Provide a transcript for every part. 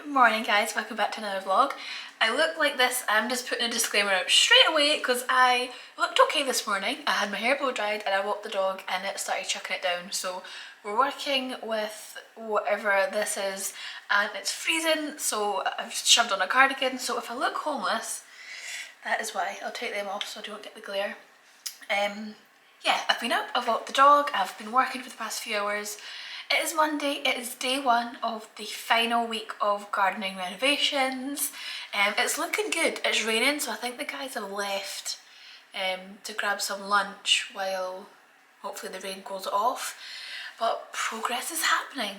Morning guys, welcome back to another vlog. I look like this, I'm just putting a disclaimer out straight away because I looked okay this morning. I had my hair blow dried and I walked the dog and it started chucking it down. So we're working with whatever this is and it's freezing, so I've shoved on a cardigan. So if I look homeless, that is why. I'll take them off so I don't get the glare. Yeah, I've been up, I've walked the dog, I've been working for the past few hours. It is Monday, it is day one of the final week of gardening renovations. It's looking good. It's raining, so I think the guys have left to grab some lunch while hopefully the rain goes off. But progress is happening.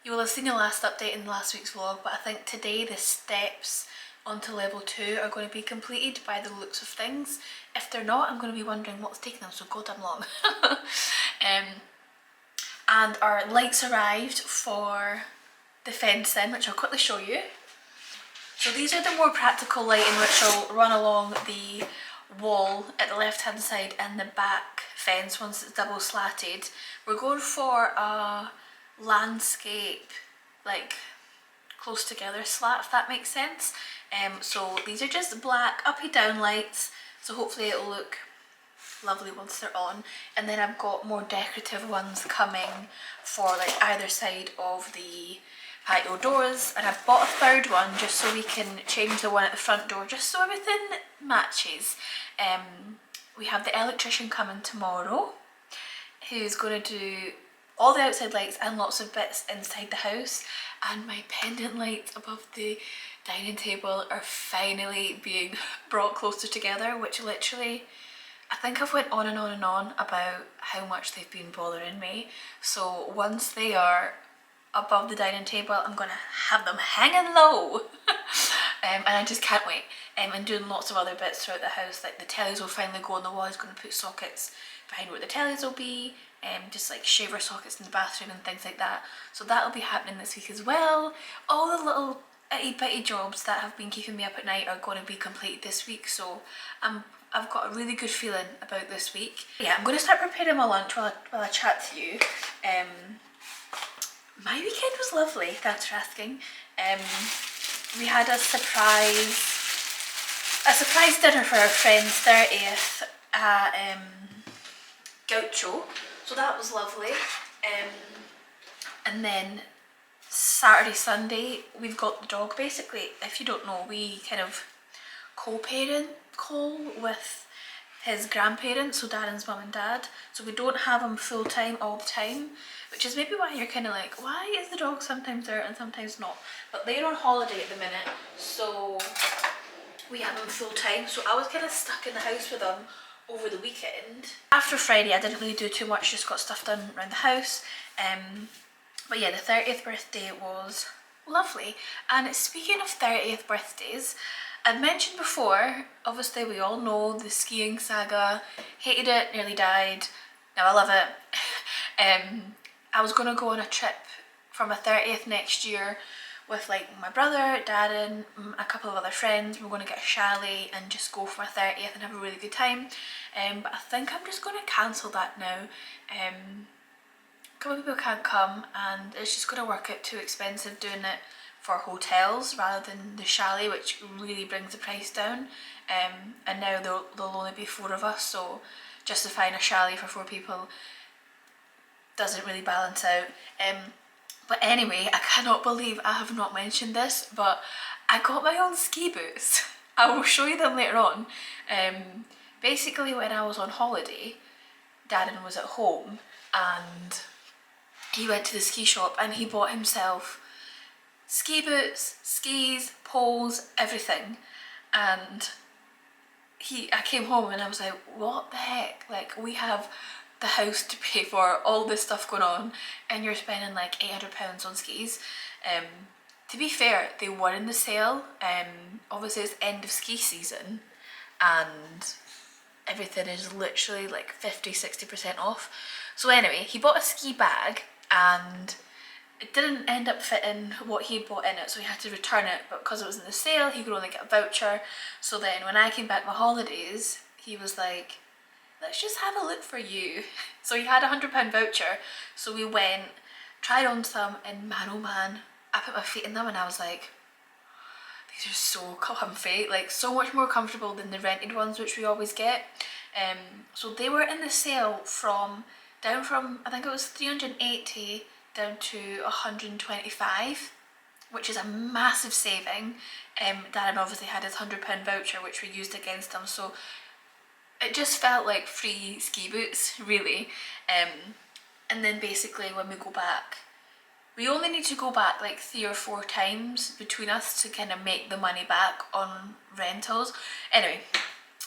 You will have seen the last update in last week's vlog, but I think today the steps onto level 2 are going to be completed by the looks of things. If they're not, I'm going to be wondering what's taking them so goddamn long. And our lights arrived for the fencing, which I'll quickly show you. So these are the more practical lighting which will run along the wall at the left hand side and the back fence once it's double slatted. We're going for a landscape, like close together slat, if that makes sense. So these are just black uppy down lights, so hopefully it'll look lovely once they're on. And then I've got more decorative ones coming for like either side of the patio doors, and I've bought a third one just so we can change the one at the front door just so everything matches. We have the electrician coming tomorrow who's going to do all the outside lights and lots of bits inside the house, and my pendant lights above the dining table are finally being brought closer together, which literally I think I've went on and on and on about how much they've been bothering me. So once they are above the dining table, I'm going to have them hanging low. And I just can't wait. And doing lots of other bits throughout the house, like the tellies will finally go on the wall. He's going to put sockets behind where the tellies will be, just like shaver sockets in the bathroom and things like that. So that'll be happening this week as well. All the little itty bitty jobs that have been keeping me up at night are going to be completed this week, so I've got a really good feeling about this week. Yeah, I'm going to start preparing my lunch while I chat to you. My weekend was lovely, thanks for asking. We had a surprise dinner for our friend's 30th at Gaucho, so that was lovely. And then Saturday, Sunday, we've got the dog. Basically, if you don't know, we kind of co-parent Cole with his grandparents, so Darren's mum and dad. So we don't have him full time all the time, which is maybe why you're kind of like, why is the dog sometimes there and sometimes not? But they're on holiday at the minute, so we have him full time. So I was kind of stuck in the house with him over the weekend. After Friday, I didn't really do too much, just got stuff done around the house. But yeah, the 30th birthday was lovely. And speaking of 30th birthdays, I've mentioned before, obviously we all know the skiing saga. Hated it, nearly died. Now I love it. I was going to go on a trip for my 30th next year with like my brother, Darren, a couple of other friends. We're going to get a chalet and just go for my 30th and have a really good time. But I think I'm just going to cancel that now. A couple of people can't come and it's just going to work out too expensive doing it for hotels rather than the chalet, which really brings the price down. And now there'll only be 4 of us, so justifying a chalet for 4 people doesn't really balance out. But anyway, I cannot believe I have not mentioned this, but I got my own ski boots. I will show you them later on. Basically, when I was on holiday, Darren was at home and he went to the ski shop and he bought himself ski boots, skis, poles, everything. And I came home and I was like, what the heck? Like, we have the house to pay for, all this stuff going on, and you're spending like £800 on skis. To be fair, they were in the sale. Obviously it's end of ski season and everything is literally like 50-60% off. So anyway, he bought a ski bag and it didn't end up fitting what he bought in it, so he had to return it, but because it was in the sale he could only get a voucher. So then when I came back my holidays, he was like, let's just have a look for you. So he had a £100 voucher, so we went, tried on some, and man oh man, I put my feet in them and I was like, these are so comfy, like so much more comfortable than the rented ones which we always get. So they were in the sale from down from, I think it was 380 down to 125, which is a massive saving. Darren obviously had his £100 voucher which we used against him, so it just felt like free ski boots really. And then basically when we go back, we only need to go back like 3 or 4 times between us to kind of make the money back on rentals. Anyway,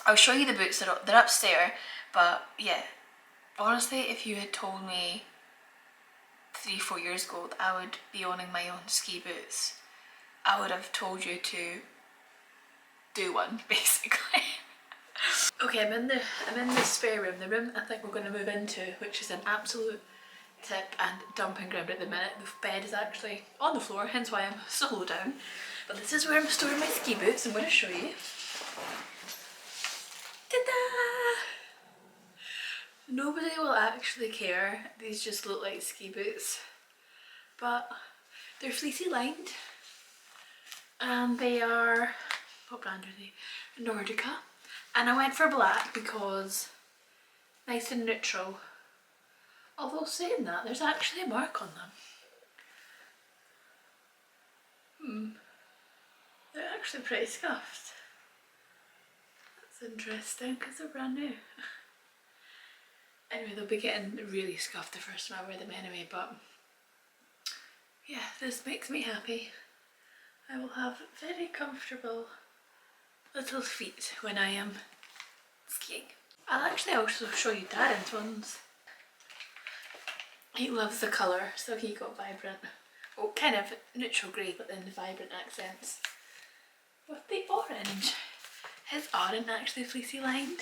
I'll show you the boots, they're upstairs, but yeah, honestly, if you had told me 3-4 years ago that I would be owning my own ski boots, I would have told you to do one, basically. Okay, I'm in the spare room, the room I think we're going to move into, which is an absolute tip and dumping ground at the minute. The bed is actually on the floor, hence why I'm so low down. But this is where I'm storing my ski boots. I'm going to show you. Ta-da! Nobody will actually care. These just look like ski boots, but they're fleecy lined, and they are, what brand are they? Nordica. And I went for black because nice and neutral. Although saying that, there's actually a mark on them. They're actually pretty scuffed. That's interesting because they're brand new. Anyway, they'll be getting really scuffed the first time I wear them anyway, but yeah, this makes me happy. I will have very comfortable little feet when I am skiing. I'll actually also show you Darren's ones. He loves the colour, so he got vibrant. Oh, kind of neutral grey, but then the vibrant accents with the orange. His aren't actually fleecy lined,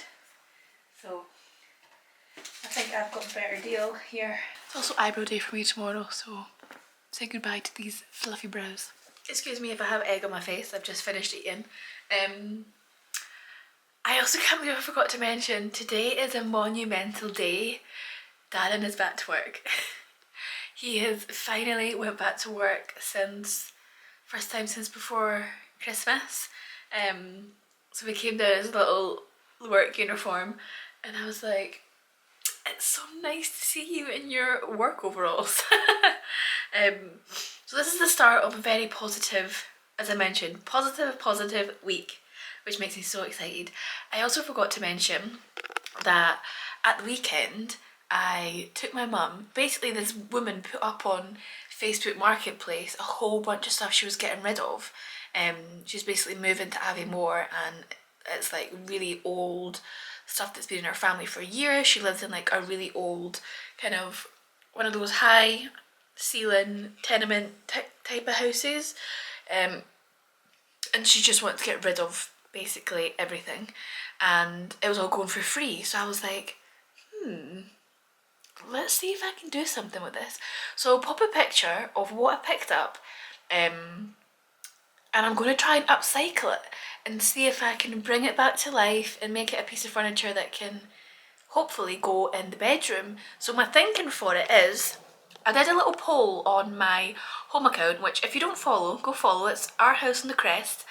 so I think I've got a better deal here. It's also eyebrow day for me tomorrow, so say goodbye to these fluffy brows. Excuse me if I have egg on my face, I've just finished eating. I also can't believe I forgot to mention, today is a monumental day. Darren is back to work. He has finally went back to work since, first time since before Christmas. So we came down in his little work uniform and I was like, it's so nice to see you in your work overalls. So this is the start of a very positive, as I mentioned, positive week, which makes me so excited. I also forgot to mention that at the weekend I took my mum, basically this woman put up on Facebook Marketplace a whole bunch of stuff she was getting rid of. She's basically moving to Aviemore and it's like really old stuff that's been in her family for years. She lives in like a really old kind of one of those high ceiling tenement type of houses, and she just wanted to get rid of basically everything, and it was all going for free. So I was like, let's see if I can do something with this. So I'll pop a picture of what I picked up, and I'm going to try and upcycle it and see if I can bring it back to life and make it a piece of furniture that can hopefully go in the bedroom. So my thinking for it is, I did a little poll on my home account, which if you don't follow, go follow. It's Our House on the Crest,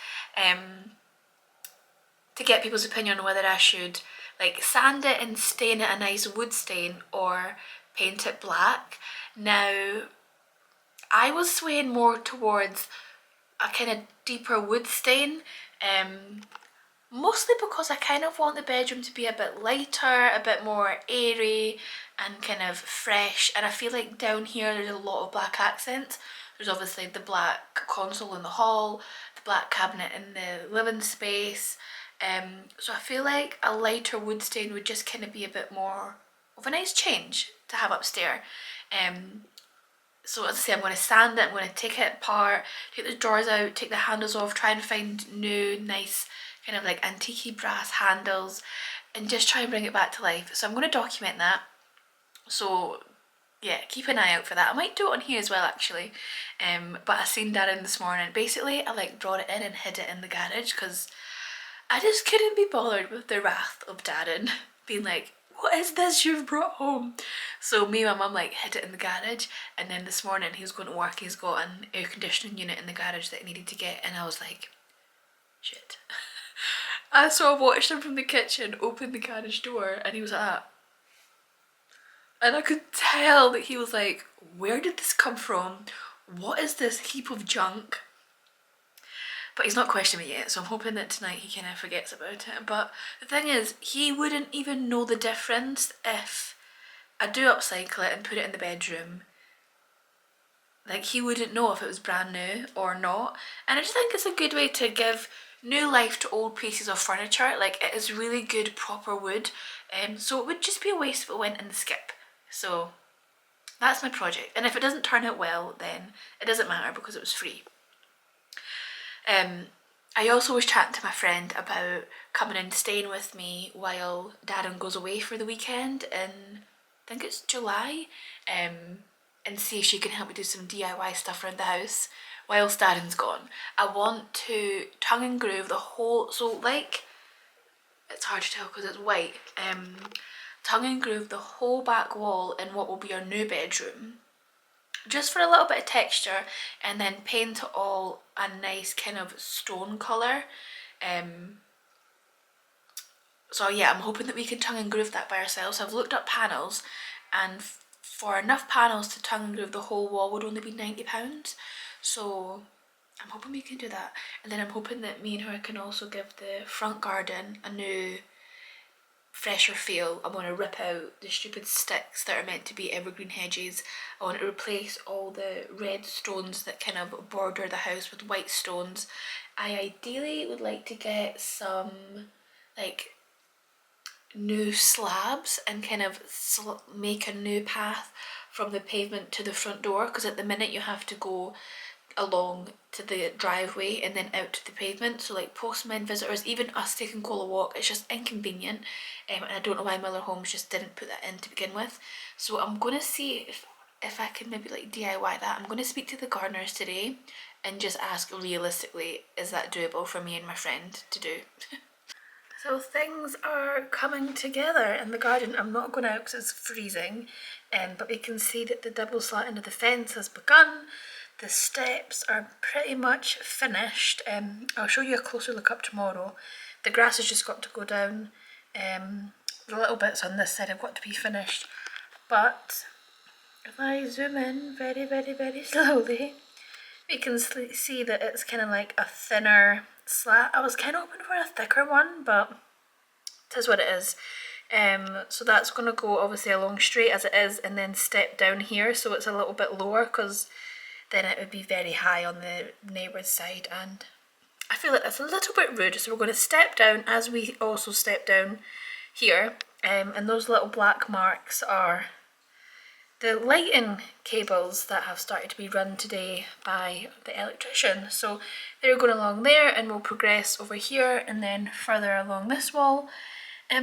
to get people's opinion on whether I should like sand it and stain it a nice wood stain or paint it black. Now, I was swaying more towards a kind of deeper wood stain, mostly because I kind of want the bedroom to be a bit lighter, a bit more airy and kind of fresh, and I feel like down here there's a lot of black accents. There's obviously the black console in the hall, the black cabinet in the living space, so I feel like a lighter wood stain would just kind of be a bit more of a nice change to have upstairs. So as I say, I'm going to sand it, I'm going to take it apart, take the drawers out, take the handles off, try and find new nice kind of like antique brass handles and just try and bring it back to life. So I'm going to document that. So yeah, keep an eye out for that. I might do it on here as well actually, but I seen Darren this morning. Basically I like brought it in and hid it in the garage because I just couldn't be bothered with the wrath of Darren being like, what is this you've brought home? So me and my mum like hid it in the garage, and then this morning he was going to work, he's got an air conditioning unit in the garage that he needed to get, and I was like, shit. So I watched him from the kitchen open the garage door, and he was like that. And I could tell that he was like, where did this come from? What is this heap of junk? But he's not questioned me yet, so I'm hoping that tonight he kind of forgets about it. But the thing is, he wouldn't even know the difference if I do upcycle it and put it in the bedroom. Like, he wouldn't know if it was brand new or not. And I just think it's a good way to give new life to old pieces of furniture. Like, it is really good proper wood, so it would just be a waste if it went in the skip. So that's my project, and if it doesn't turn out well, then it doesn't matter because it was free. I also was chatting to my friend about coming and staying with me while Darren goes away for the weekend in, I think it's July, and see if she can help me do some DIY stuff around the house whilst Darren's gone. I want to tongue and groove the whole, so like, it's hard to tell because it's white, tongue and groove the whole back wall in what will be our new bedroom, just for a little bit of texture, and then paint it all a nice kind of stone colour. So yeah, I'm hoping that we can tongue and groove that by ourselves. I've looked up panels, and for enough panels to tongue and groove the whole wall would only be £90. So I'm hoping we can do that. And then I'm hoping that me and her can also give the front garden a new fresher feel. I want to rip out the stupid sticks that are meant to be evergreen hedges. I want to replace all the red stones that kind of border the house with white stones. I ideally would like to get some like new slabs and kind of make a new path from the pavement to the front door, because at the minute you have to go along to the driveway and then out to the pavement, so like postmen, visitors, even us taking Cole a walk, it's just inconvenient, and I don't know why Miller Homes just didn't put that in to begin with. So I'm going to see if I can maybe like DIY that. I'm going to speak to the gardeners today and just ask realistically, is that doable for me and my friend to do? So things are coming together in the garden. I'm not going out because it's freezing, but we can see that the double slat of the fence has begun. The steps are pretty much finished. I'll show you a closer look up tomorrow. The grass has just got to go down. The little bits on this side have got to be finished. But if I zoom in very, very, very slowly, we can see that it's kind of like a thinner slat. I was kind of hoping for a thicker one, but it is what it is. So that's going to go obviously along straight as it is, and then step down here so it's a little bit lower, because then it would be very high on the neighbour's side, and I feel like that's a little bit rude. So we're going to step down as we also step down here, and those little black marks are the lighting cables that have started to be run today by the electrician. So they're going along there, and we'll progress over here and then further along this wall.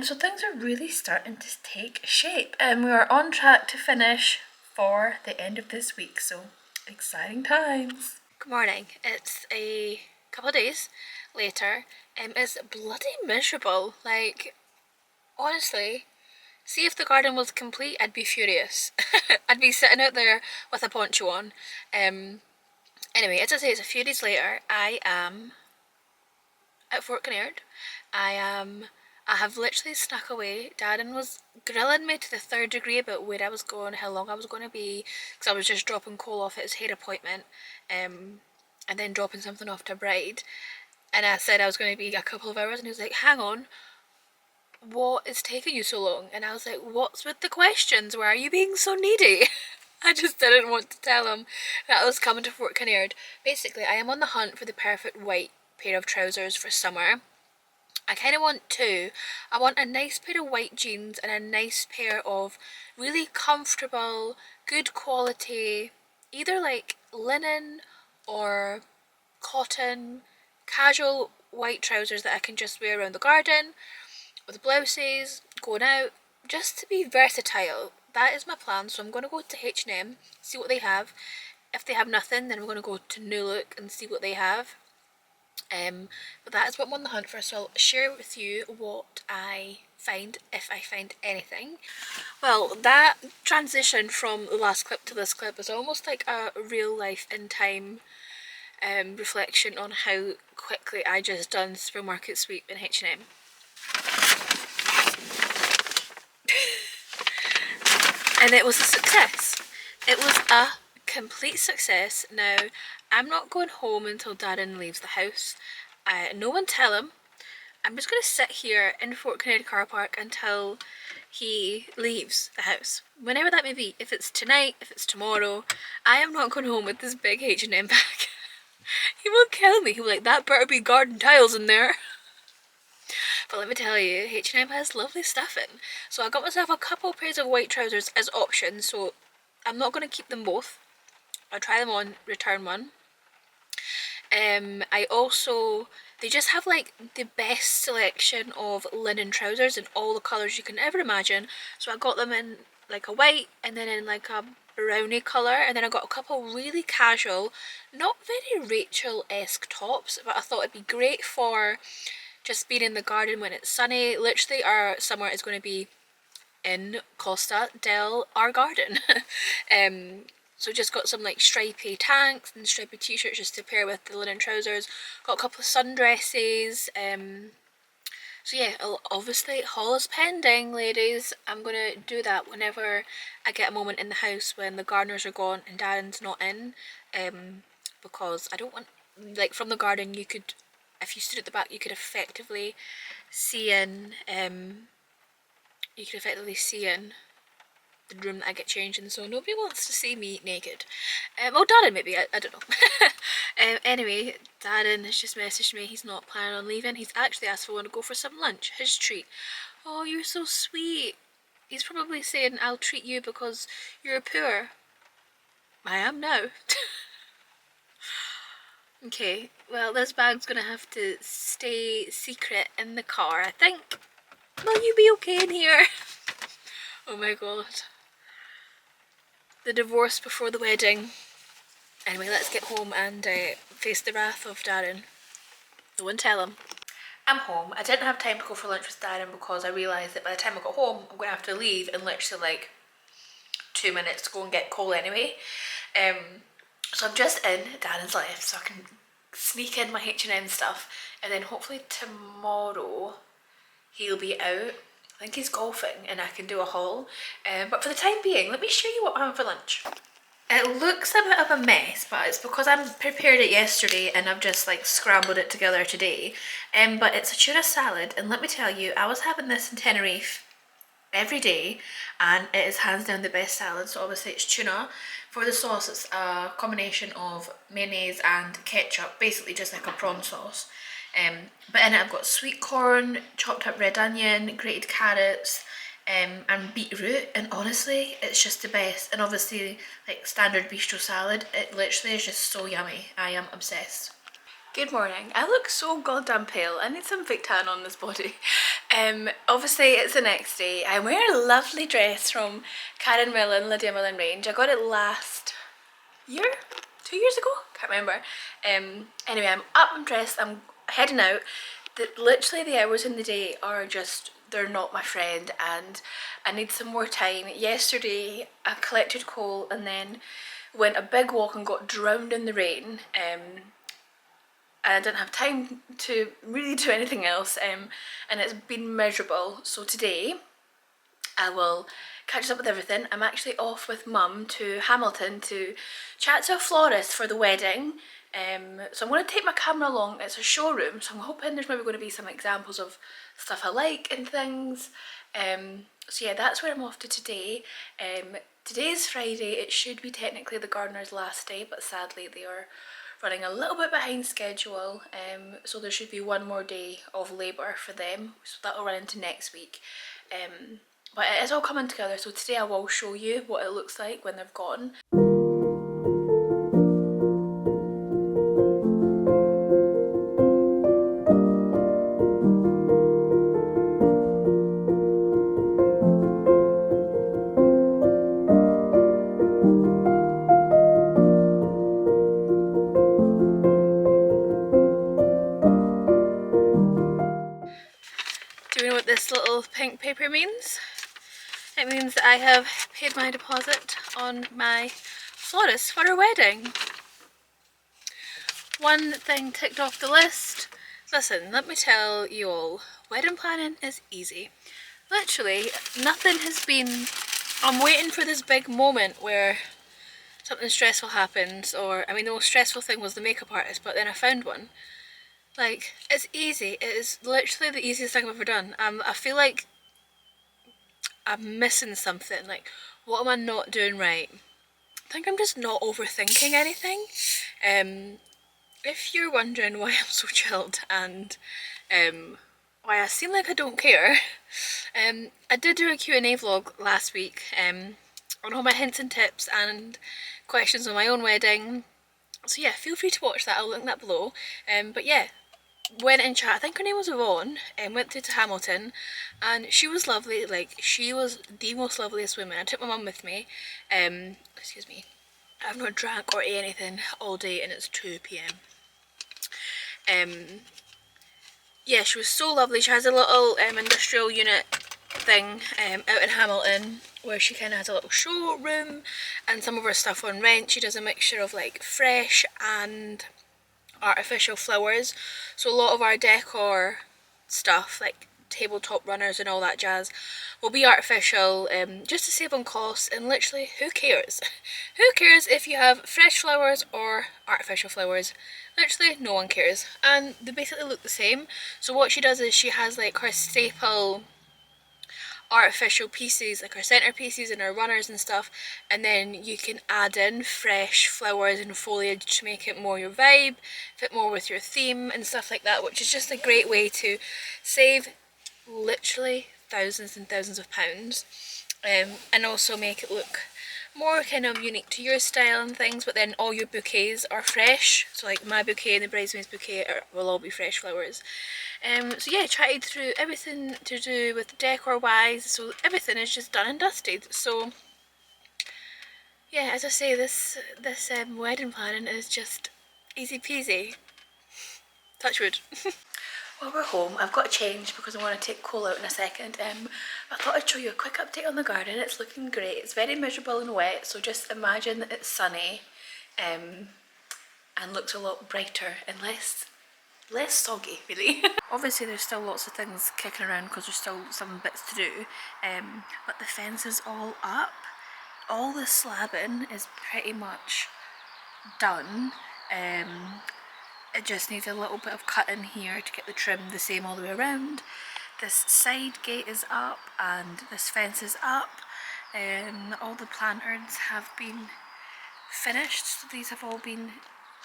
So things are really starting to take shape, and we are on track to finish for the end of this week, so exciting times. Good morning. It's a couple of days later, it's bloody miserable. Like, honestly, see, if the garden was complete, I'd be furious. I'd be sitting out there with a poncho on. Anyway, as I say, it's a few days later. I am at Fort Kinnaird. I have literally snuck away. Darren was grilling me to the third degree about where I was going, how long I was going to be, because I was just dropping Cole off at his hair appointment, and then dropping something off to Bride. And I said I was going to be a couple of hours, and he was like, hang on, what is taking you so long? And I was like, what's with the questions? Why are you being so needy? I just didn't want to tell him that I was coming to Fort Kinnaird. Basically, I am on the hunt for the perfect white pair of trousers for summer. I kind of want two. I want a nice pair of white jeans and a nice pair of really comfortable, good quality, either like linen or cotton, casual white trousers that I can just wear around the garden, with blouses, going out, just to be versatile. That is my plan. So I'm going to go to H&M, see what they have. If they have nothing, then I'm going to go to New Look and see what they have. But that is what I'm on the hunt for, so I'll share with you what I find, if I find anything. Well, that transition from the last clip to this clip is almost like a real life in time reflection on how quickly I just done supermarket sweep in H&M. And it was a success. It was a complete success. Now, I'm not going home until Darren leaves the house. No one tell him. I'm just going to sit here in Fort Canary car park until he leaves the house. Whenever that may be. If it's tonight, if it's tomorrow. I am not going home with this big H&M bag. He will kill me. He'll be like, that better be garden tiles in there. But let me tell you, H&M has lovely stuff in. So I got myself a couple pairs of white trousers as options, so I'm not going to keep them both. I'll try them on, return one. I also, they just have like the best selection of linen trousers in all the colours you can ever imagine. So I got them in like a white and then in like a brownie colour, and then I got a couple really casual, not very Rachel-esque tops, but I thought it'd be great for just being in the garden when it's sunny. Literally our summer is going to be in Costa del our garden. So just got some like stripy tanks and stripy t-shirts just to pair with the linen trousers. Got a couple of sundresses. So yeah, obviously haul is pending, ladies. I'm going to do that whenever I get a moment in the house when the gardeners are gone and Darren's not in. Because I don't want, like from the garden you could, if you stood at the back, you could effectively see in, the room that I get changed in, so nobody wants to see me naked. Well, Darren maybe, I don't know. Anyway, Darren has just messaged me, he's not planning on leaving. He's actually asked if I want to go for some lunch, his treat. Oh, you're so sweet. He's probably saying, I'll treat you because you're poor. I am now. Okay, well this bag's gonna have to stay secret in the car, I think. Will you be okay in here? Oh my god. The divorce before the wedding. Anyway, let's get home and face the wrath of Darren. No one tell him. I'm home. I didn't have time to go for lunch with Darren because I realised that by the time I got home I'm going to have to leave in literally like 2 minutes to go and get Cole anyway. So I'm just in, Darren's left, so I can sneak in my H&M stuff, and then hopefully tomorrow he'll be out. I think he's golfing and I can do a haul. But for the time being, let me show you what I'm having for lunch. It looks a bit of a mess, but it's because I prepared it yesterday and I've just like scrambled it together today. But it's a tuna salad, and let me tell you, I was having this in Tenerife every day and it is hands down the best salad. So obviously it's tuna. For the sauce, it's a combination of mayonnaise and ketchup, basically just like a prawn sauce. But in it I've got sweet corn, chopped up red onion, grated carrots, and beetroot, and honestly it's just the best. And obviously like standard bistro salad, it literally is just so yummy. I am obsessed. Good morning. I look so goddamn pale. I need some fake tan on this body. Obviously it's the next day. I'm wearing a lovely dress from Karen Millen, Lydia Millen range. I got it last year? 2 years ago? Can't remember. Anyway, I'm up, I'm dressed, I'm heading out. Literally the hours in the day are just, they're not my friend, and I need some more time. Yesterday I collected Cole and then went a big walk and got drowned in the rain. And I didn't have time to really do anything else, and it's been miserable. So today I will catch up with everything. I'm actually off with Mum to Hamilton to chat to a florist for the wedding. So I'm going to take my camera along. It's a showroom, so I'm hoping there's maybe going to be some examples of stuff I like and things. So yeah, that's where I'm off to today. Today is Friday. It should be technically the gardener's last day, but sadly they are running a little bit behind schedule, so there should be one more day of labour for them, so that will run into next week. But it is all coming together, so today I will show you what it looks like when they've gone. To Do you know what this little pink paper means? It means that I have paid my deposit on my florist for her wedding. One thing ticked off the list. Listen, let me tell you all, wedding planning is easy. Literally, nothing has been... I'm waiting for this big moment where something stressful happens, or, I mean, the most stressful thing was the makeup artist, but then I found one. Like, it's easy. It is literally the easiest thing I've ever done. I feel like I'm missing something. Like, what am I not doing right? I think I'm just not overthinking anything. If you're wondering why I'm so chilled and why I seem like I don't care, I did do a Q&A vlog last week on all my hints and tips and questions on my own wedding. So yeah, feel free to watch that, I'll link that below. But yeah, went in chat, I think her name was Yvonne, and went through to Hamilton, and she was lovely. Like, she was the most loveliest woman. I took my mum with me. Excuse me, I've not drank or ate anything all day and it's 2 p.m. Yeah, she was so lovely. She has a little industrial unit thing out in Hamilton where she kind of has a little showroom and some of her stuff on rent. She does a mixture of like fresh and artificial flowers, so a lot of our decor stuff like tabletop runners and all that jazz will be artificial, just to save on costs. And literally, who cares? Who cares if you have fresh flowers or artificial flowers? Literally no one cares, and they basically look the same. So what she does is she has like her staple artificial pieces, like our centerpieces and our runners and stuff, and then you can add in fresh flowers and foliage to make it more your vibe, fit more with your theme and stuff like that, which is just a great way to save literally thousands and thousands of pounds, and also make it look more kind of unique to your style and things. But then all your bouquets are fresh, so like my bouquet and the bridesmaid's bouquet will all be fresh flowers. So yeah, I tried through everything to do with decor wise, so everything is just done and dusted. So yeah, as I say, this wedding planning is just easy peasy. Touch wood. Well, we're home. I've got to change because I want to take Cole out in a second. I thought I'd show you a quick update on the garden. It's looking great. It's very miserable and wet, so just imagine that it's sunny and looks a lot brighter and less soggy, really. Obviously there's still lots of things kicking around because there's still some bits to do, but the fence is all up. All the slabbing is pretty much done. It just needs a little bit of cutting here to get the trim the same all the way around. This side gate is up and this fence is up. All the plantards have been finished, so these have all been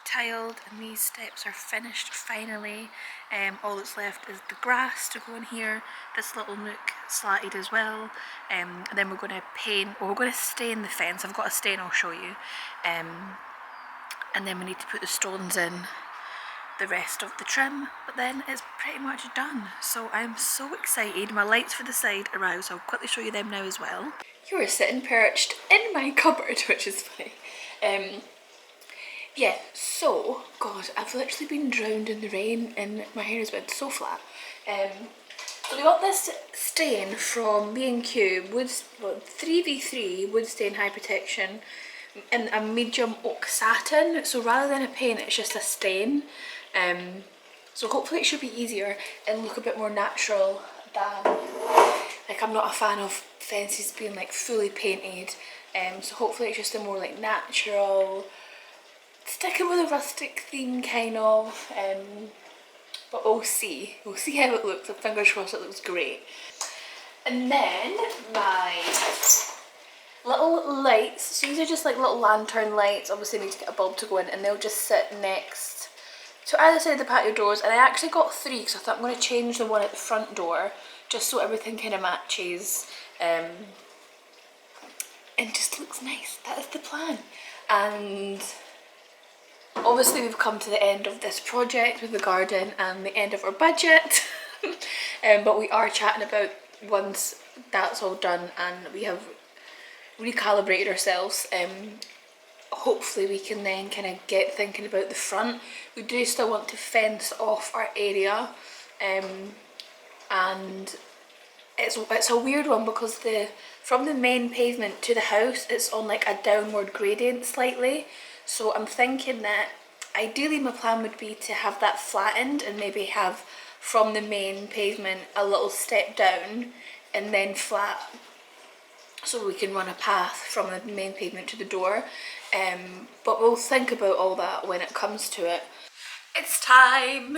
tiled and these steps are finished finally. All that's left is the grass to go in here, this little nook slatted as well, and then we're going to paint, or we're going to stain the fence. I've got a stain I'll show you, and then we need to put the stones in the rest of the trim, but then it's pretty much done. So I'm so excited. My lights for the side are out, so I'll quickly show you them now as well. You are sitting perched in my cupboard, which is funny. Yeah, so, God, I've literally been drowned in the rain and my hair has been so flat. So we got this stain from B&Q, 3v3 wood stain high protection in a medium oak satin. So rather than a paint, it's just a stain. So hopefully it should be easier and look a bit more natural than, like, I'm not a fan of fences being like fully painted. So hopefully it's just a more like natural, sticking with a rustic theme kind of, but we'll see how it looks. Fingers crossed it looks great. And then my little lights, so these are just like little lantern lights. Obviously I need to get a bulb to go in, and they'll just sit next to either side of the patio doors. And I actually got 3 because I thought I'm going to change the one at the front door just so everything kind of matches, and just looks nice. That is the plan. And obviously we've come to the end of this project with the garden and the end of our budget. But we are chatting about, once that's all done and we have recalibrated ourselves, hopefully we can then kind of get thinking about the front. We do still want to fence off our area, and it's a weird one because from the main pavement to the house it's on like a downward gradient slightly. So I'm thinking that ideally my plan would be to have that flattened and maybe have from the main pavement a little step down and then flat, so we can run a path from the main pavement to the door. But we'll think about all that when it comes to it. It's time!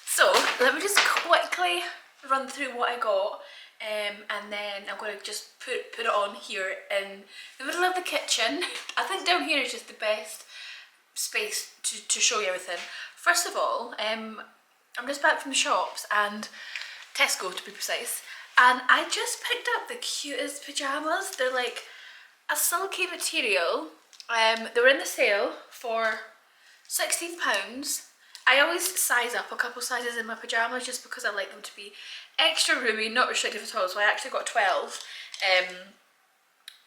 So let me just quickly run through what I got, and then I'm going to just put it on here in the middle of the kitchen. I think down here is just the best space to show you everything. First of all, I'm just back from the shops, and Tesco to be precise, and I just picked up the cutest pyjamas. They're like a silky material. They were in the sale for £16. I always size up a couple sizes in my pyjamas just because I like them to be extra roomy, not restrictive at all, so I actually got 12.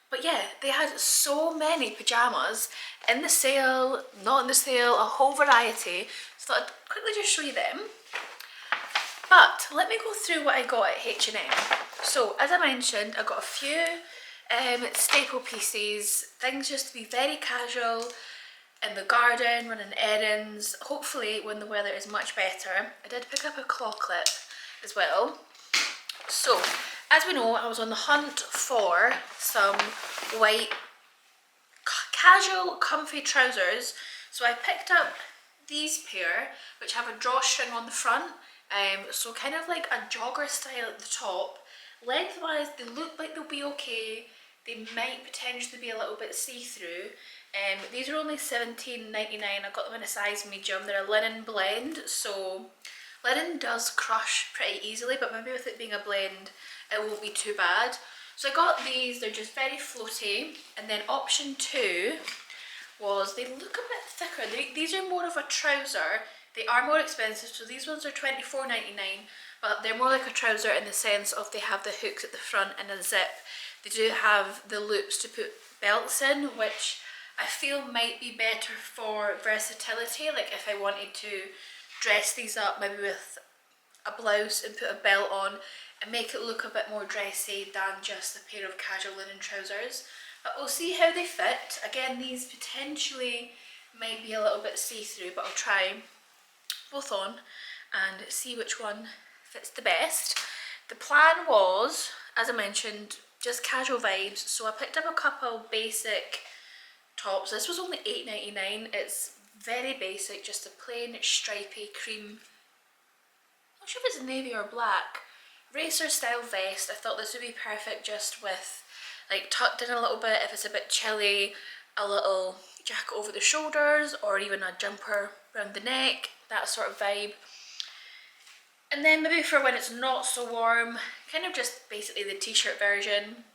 But yeah, they had so many pyjamas in the sale, not in the sale, a whole variety. So I'd quickly just show you them. But let me go through what I got at H&M. So as I mentioned, I got a few staple pieces, things just to be very casual, in the garden, running errands, hopefully when the weather is much better. I did pick up a claw clip as well. So, as we know, I was on the hunt for some white, casual, comfy trousers. So I picked up these pair, which have a drawstring on the front. So kind of like a jogger style at the top. Lengthwise, they look like they'll be okay. They might potentially be a little bit see-through. These are only £17.99. I got them in a size medium. They're a linen blend, so linen does crush pretty easily, but maybe with it being a blend, it won't be too bad. So I got these. They're just very floaty. And then option 2 was, they look a bit thicker. These are more of a trouser. They are more expensive, so these ones are £24.99, but they're more like a trouser in the sense of they have the hooks at the front and a zip. They do have the loops to put belts in, which I feel might be better for versatility. Like if I wanted to dress these up maybe with a blouse and put a belt on and make it look a bit more dressy than just a pair of casual linen trousers. But we'll see how they fit. Again, these potentially might be a little bit see-through, but I'll try both on and see which one fits the best. The plan was, as I mentioned, just casual vibes, so I picked up a couple basic tops. This was only £8.99. It's very basic, just a plain stripy cream, I'm not sure if it's navy or black, racer style vest. I thought this would be perfect just with like tucked in a little bit if it's a bit chilly, a little jacket over the shoulders, or even a jumper around the neck, that sort of vibe. And then maybe for when it's not so warm, kind of just basically the t-shirt version.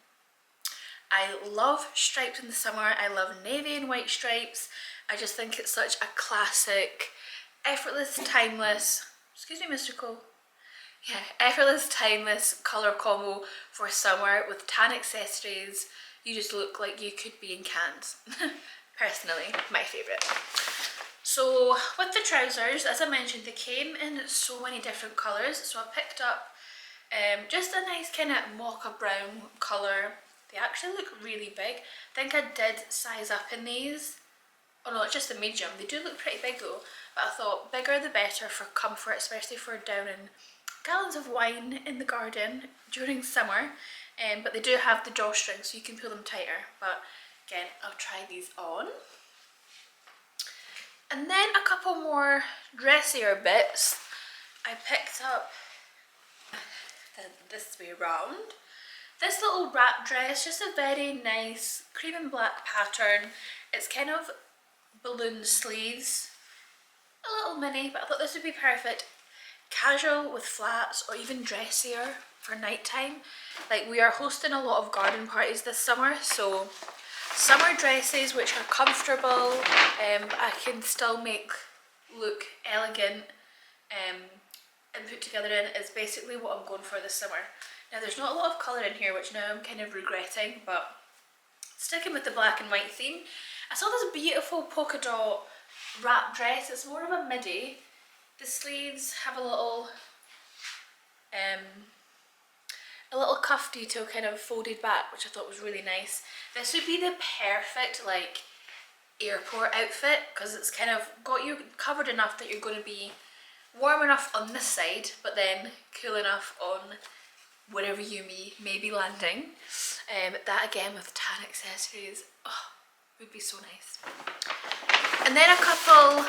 I love stripes in the summer. I love navy and white stripes. I just think it's such a classic, effortless, timeless, excuse me Mr. Cole, yeah, effortless, timeless colour combo for summer with tan accessories. You just look like you could be in Cannes. Personally, my favourite. So with the trousers, as I mentioned, they came in so many different colours. So I picked up just a nice kind of mocha brown colour. They actually look really big. I think I did size up in these. Oh no, it's just a medium. They do look pretty big though, but I thought bigger the better for comfort, especially for downing gallons of wine in the garden during summer. But they do have the drawstring, so you can pull them tighter. But again, I'll try these on. And then a couple more dressier bits. I picked up this way around. This little wrap dress, just a very nice cream and black pattern. It's kind of balloon sleeves, a little mini, but I thought this would be perfect. Casual with flats, or even dressier for nighttime. Like, we are hosting a lot of garden parties this summer, so summer dresses which are comfortable, I can still make look elegant and put together in, is basically what I'm going for this summer. Now there's not a lot of colour in here, which now I'm kind of regretting, but sticking with the black and white theme. I saw this beautiful polka dot wrap dress. It's more of a midi. The sleeves have a little a little cuff detail kind of folded back, which I thought was really nice. This would be the perfect like airport outfit because it's kind of got you covered enough that you're going to be warm enough on this side, but then cool enough on wherever you may be landing. That again with tan accessories, oh, would be so nice. And then a couple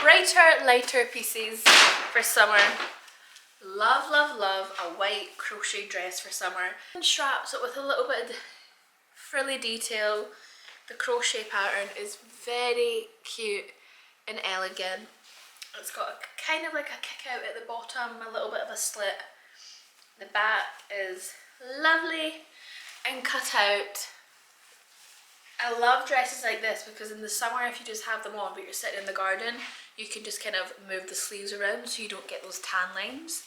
brighter, lighter pieces for summer. Love, love, love a white crochet dress for summer. And straps with a little bit of frilly detail. The crochet pattern is very cute and elegant. It's got kind of like a kick out at the bottom, a little bit of a slit. The back is lovely and cut out. I love dresses like this because in the summer if you just have them on but you're sitting in the garden, you can just kind of move the sleeves around so you don't get those tan lines.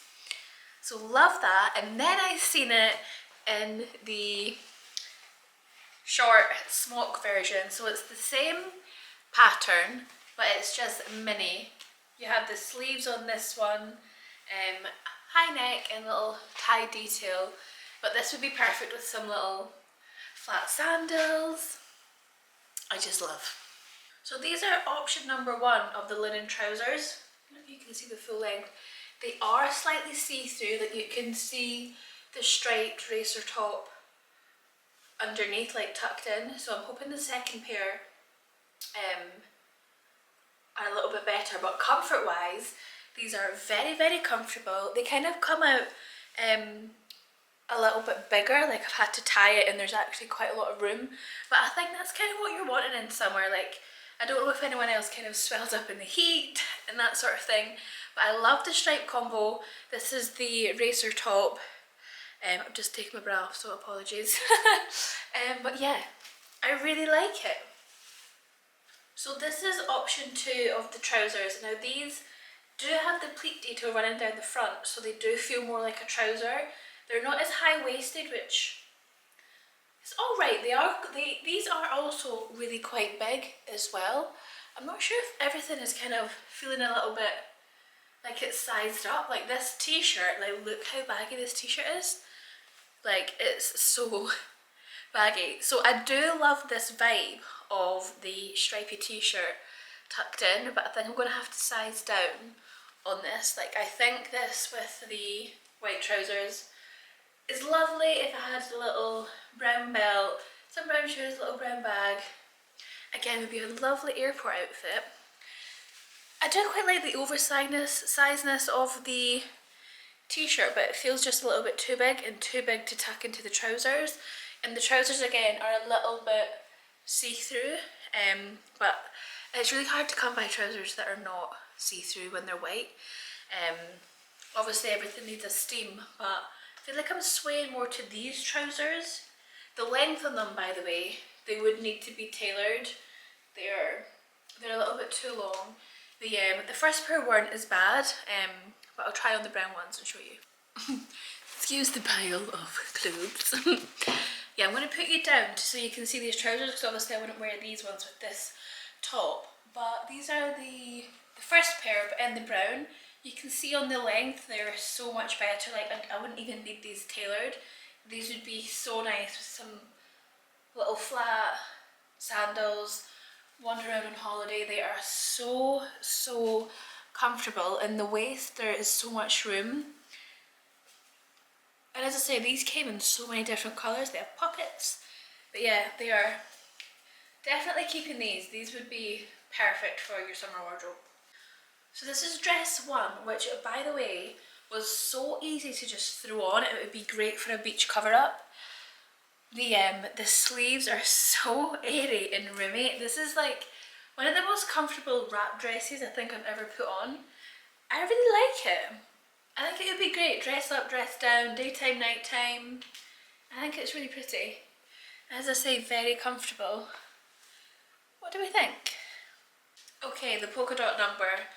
So love that. And then I seen it in the short smock version. So it's the same pattern but it's just mini. You have the sleeves on this one, high neck and little tie detail, but this would be perfect with some little flat sandals. I just love. So these are option number 1 of the linen trousers. I don't know if you can see the full length. They are slightly see-through, that you can see the striped racer top underneath, like tucked in. So I'm hoping the second pair are a little bit better, but comfort wise these are very, very comfortable. They kind of come out a little bit bigger, like I've had to tie it and there's actually quite a lot of room, but I think that's kind of what you're wanting in summer. Like I don't know if anyone else kind of swells up in the heat and that sort of thing, but I love the stripe combo. This is the racer top. I'm just taking my bra off, so apologies. But yeah, I really like it. So this is option 2 of the trousers. Now these do have the pleat detail running down the front, so they do feel more like a trouser. They're not as high-waisted, which is alright. These are also really quite big as well. I'm not sure if everything is kind of feeling a little bit like it's sized up. Like this t-shirt, like look how baggy this t-shirt is. Like it's so baggy. So I do love this vibe of the stripy t-shirt tucked in, but I think I'm going to have to size down on this. Like I think this with the white trousers is lovely if I had a little brown belt, some brown shoes, a little brown bag. Again, would be a lovely airport outfit. I do quite like the oversizeness of the t-shirt, but it feels just a little bit too big and too big to tuck into the trousers. And the trousers again are a little bit see-through, but it's really hard to come by trousers that are not see-through when they're white. Obviously everything needs a steam, but I feel like I'm swaying more to these trousers. The length on them, by the way, they would need to be tailored. They're a little bit too long. The first pair weren't as bad, but I'll try on the brown ones and show you. Excuse the pile of clothes. Yeah, I'm going to put you down so you can see these trousers, because obviously I wouldn't wear these ones with this top. But these are the first pair, but in the brown. You can see on the length they're so much better. Like I wouldn't even need these tailored. These would be so nice with some little flat sandals. Wander around on holiday. They are so comfortable. In the waist there is so much room. And as I say, these came in so many different colours. They have pockets. But yeah, they are definitely keeping these. These would be perfect for your summer wardrobe. So this is dress 1, which by the way was so easy to just throw on. It would be great for a beach cover up. The sleeves are so airy and roomy. This is like one of the most comfortable wrap dresses I think I've ever put on. I really like it. I think it would be great, dress up, dress down, daytime, nighttime. I think it's really pretty. As I say, very comfortable. What do we think? Okay, the polka dot number.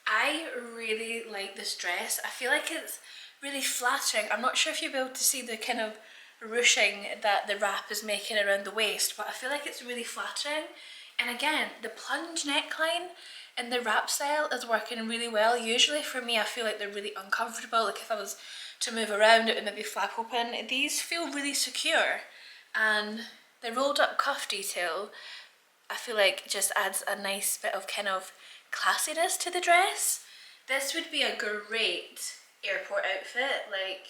I really like this dress. I feel like it's really flattering. I'm not sure if you'll be able to see the kind of ruching that the wrap is making around the waist, but I feel like it's really flattering. And again, the plunge neckline in the wrap style is working really well. Usually for me, I feel like they're really uncomfortable. Like if I was to move around, it would maybe flap open. These feel really secure, and the rolled up cuff detail, I feel like just adds a nice bit of kind of classiness to the dress. This would be a great airport outfit, like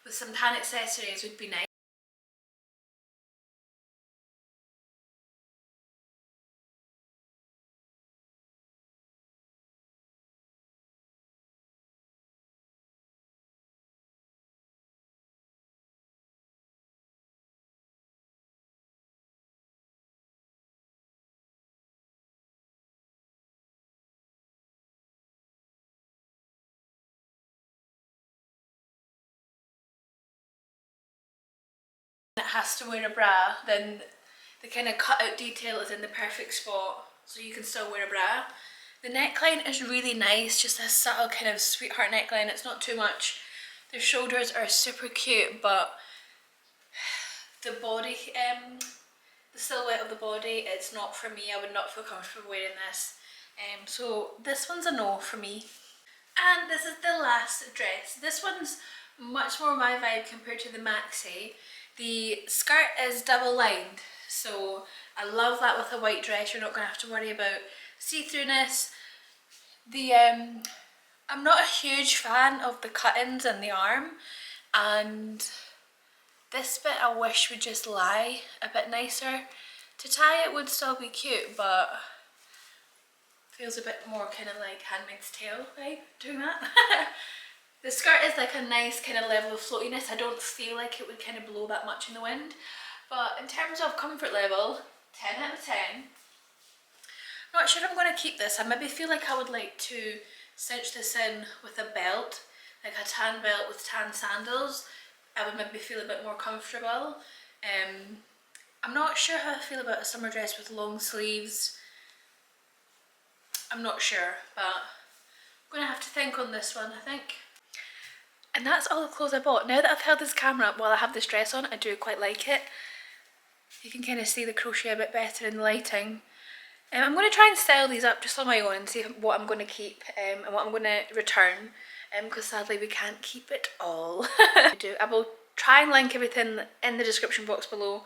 with some tan accessories would be nice. It has to wear a bra, then the kind of cut out detail is in the perfect spot, so you can still wear a bra. The neckline is really nice, just a subtle kind of sweetheart neckline. It's not too much. The shoulders are super cute, but the body, the silhouette of the body, it's not for me. I would not feel comfortable wearing this. So this one's a no for me. And this is the last dress. This one's much more my vibe compared to the maxi. The skirt is double lined, so I love that with a white dress. You're not going to have to worry about see-throughness. I'm not a huge fan of the cut-ins in the arm, and this bit I wish would just lie a bit nicer. To tie it would still be cute, but feels a bit more kind of like Handmaid's Tale vibe doing that. The skirt is like a nice kind of level of floatiness. I don't feel like it would kind of blow that much in the wind. But in terms of comfort level, 10 out of 10. Not sure if I'm going to keep this. I maybe feel like I would like to cinch this in with a belt, like a tan belt with tan sandals. I would maybe feel a bit more comfortable. I'm not sure how I feel about a summer dress with long sleeves. I'm not sure, but I'm going to have to think on this one, I think. And that's all the clothes I bought. Now that I've held this camera up while I have this dress on, I do quite like it. You can kind of see the crochet a bit better in the lighting. I'm going to try and style these up just on my own and see what I'm going to keep and what I'm going to return, because sadly we can't keep it all. I will try and link everything in the description box below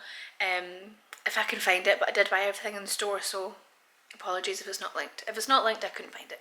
if I can find it, but I did buy everything in the store, so apologies if it's not linked. If it's not linked, I couldn't find it.